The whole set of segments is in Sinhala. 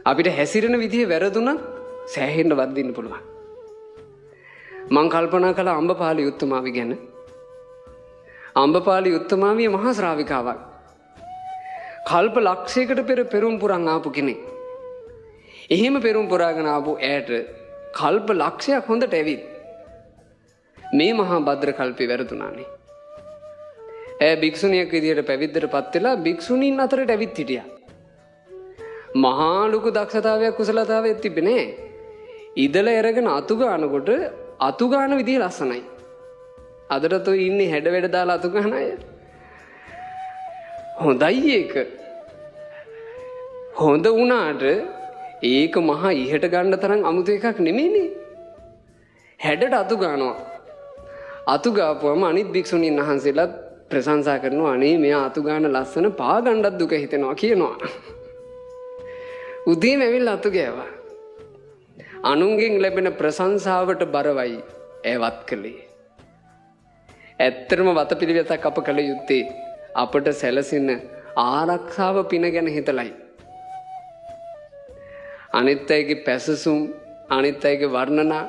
අපිට හැසිරෙන විදිහ වැරදුනත් සෑහෙන්න වදින්න පුළුවන්. මං කල්පනා කළා අම්බපාලි උත්තමාවි ගැන. අම්බපාලි උත්තමාවිය මහා ශ්‍රාවිකාවක්. කල්ප ලක්ෂයකට පෙර පෙරම් පුරන් ආපු කෙනෙක්. එහෙම පෙරම් පුරාගෙන ආපු ඇයට කල්ප ලක්ෂයක් හොඳට ඇවිත් මේ මහා භද්‍ර කල්පේ වැරදුනානේ. ඇය භික්ෂුණියක් විදියට පැවිද්දට පත් වෙලා භික්ෂුණීන් අතරට ඇවිත් හිටියා. මහා ලොකු දක්ෂතාවයක් කුසලතාවයක් තිබෙන්නේ නැහැ. ඉදලා අරගෙන අතු ගන්නකොට අතු ගන්න විදිය ලස්සනයි. අදට තෝ ඉන්නේ හැඩ වැඩ දාලා අතු ගන්න අය. හොඳයි ඒක. හොඳ වුණාට ඒක මහා ඉහට ගන්න තරම් අමුතු එකක් නෙමෙයිනේ. හැඩට අතු ගන්නවා. අතු ගාපුවම අනිත් භික්ෂුණීන් වහන්සේලා ප්‍රශංසා කරනවා අනේ මෙයා අතු ගන්න ලස්සන පා ගන්නත් දුක හිතෙනවා කියනවා. උදේම ඇවිල්ලා අතු ගෑවා. අනුන්ගෙන් ලැබෙන ප්‍රශංසාවට බරවයි ඇවත් කළේ. ඇත්තටම වතපිළිවෙතක් අප කළ යුත්තේ අපට සැලසෙන ආරක්ෂාව පින ගැන හිතලයි. අනිත් අයගේ පැසසුම් අනිත් අයගේ වර්ණනා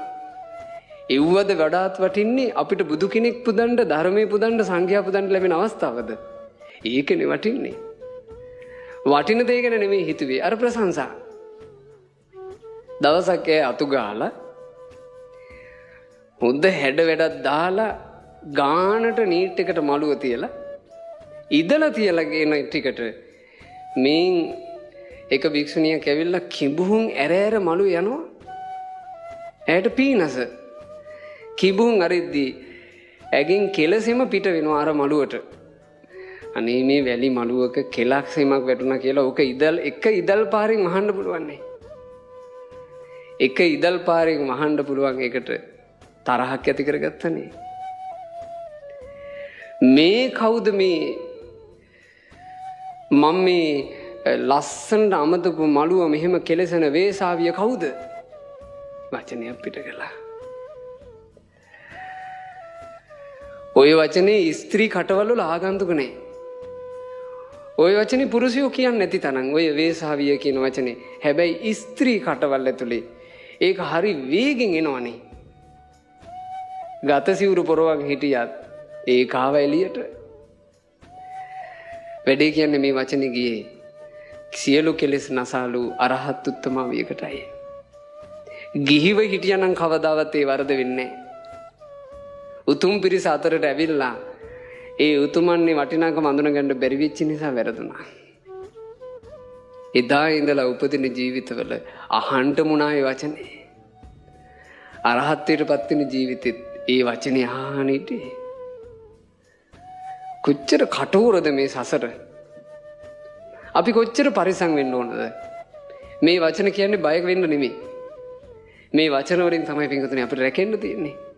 එව්වද වඩාත් වටින්නේ අපිට බුදු කෙනෙක් පුදන්න ධර්මයේ පුදන්න සංඝයා පුදන්න ලැබෙන අවස්ථාවද? ඒකනේ වටින්නේ. වටින දේ ගැන නෙමෙයි හිතුවේ අර ප්‍රශංසා. දවසක් ඒ අතු ගාලා හොඳ හැඩ වැඩක් දාලා ගානට නීට් එකට මළුව තියලා ඉදලා තියලා ගෙන ටිකට මේන් එක භික්ෂුණියක් ඇවිල්ලා කිඹුහුන් ඇර මළුව යනවා. ඇයට පීනස කිඹුහුන් අරිද්දී ඇගෙන් කෙලසෙම පිට වෙනවා අර මළුවට. අනේ මේ වැලි මළුවක කෙලක් සෙමක් වැටුණා කියලා ඕක එක ඉදල් පාරෙන් වහන්න පුළුවන් නේ. එක ඉදල් පාරෙන් වහන්න පුළුවන් එකට තරහක් ඇති කරගත්තනේ. මේ කවුද මේ මම මේ ලස්සනට අමතපු මළුව මෙහෙම කෙලසෙන වේසාවිය කවුද? වචනයක් පිට කළා. ඔය වචනේ ස්ත්‍රී කටවල වල ආගන්තුක නැහැ. ඔය වචනේ පුරුෂයෝ කියන්නේ නැති තරම් ඔය වේසාවිය කියන වචනේ. හැබැයි ස්ත්‍රී කටවල ඇතුලේ ඒක හරි වේගෙන් එනවනේ. ගත සිවුරු පොරවන් හිටියත් ඒක ආව එළියට. වැඩේ කියන්නේ මේ වචනේ ගියේ සියලු කෙලෙස් නසාලු අරහත් උත්තමාවියකටයි. ගිහිව හිටියනම් කවදාවත් ඒ වරද වෙන්නේ නැහැ. උතුම් පිරිස අතරට ඇවිල්ලා ඒ උතුමන්ගේ වටිනාකම අඳුනගන්න බැරි වෙච්ච නිසා වැරදුනා. එදා ඉඳලා උපදින ජීවිතවල අහන්න මුණාවේ වචනේ. අරහත්ත්වයට පත් වෙන ජීවිතෙත් ඒ වචනේ අහන්න හිටියේ. කොච්චර කටෝරද මේ සසර. අපි කොච්චර පරිසම් වෙන්න ඕනද? මේ වචන කියන්නේ බය වෙන්න නෙමෙයි. මේ වචන වලින් තමයි පින්වතුනි අපිට රැකෙන්න තියෙන්නේ.